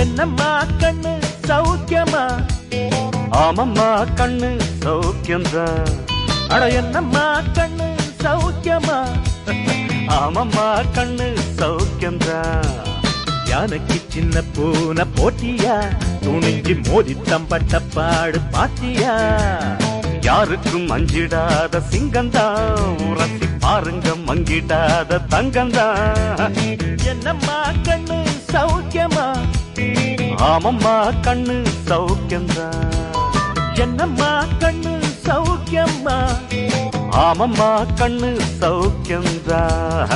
என்னம்மா கண்ணு சௌக்கியமா? ஆமம்மா கண்ணு சௌக்கியம்தான். அட என்னம்மா கண்ணு சௌக்கியமா? ஆமம்மா கண்ணு சௌக்கியம்தான். யானைக்கு சின்ன பூனை போட்டியா? துணிஞ்சு மோதி தம்பட்ட பாடு பாத்தியா? யாருக்கும் அஞ்சிடாத சிங்கந்தான். உரசி பாருங்க மங்கிடாத தங்கந்தான். என்னம்மா கண்ணு சௌக்கியமா? ஆமம்மா கண்ணு சௌக்கியம்தான். என்னம்மா கண்ணு சௌக்கியமா? ஆமம்மா கண்ணு சௌக்கியம்தான்.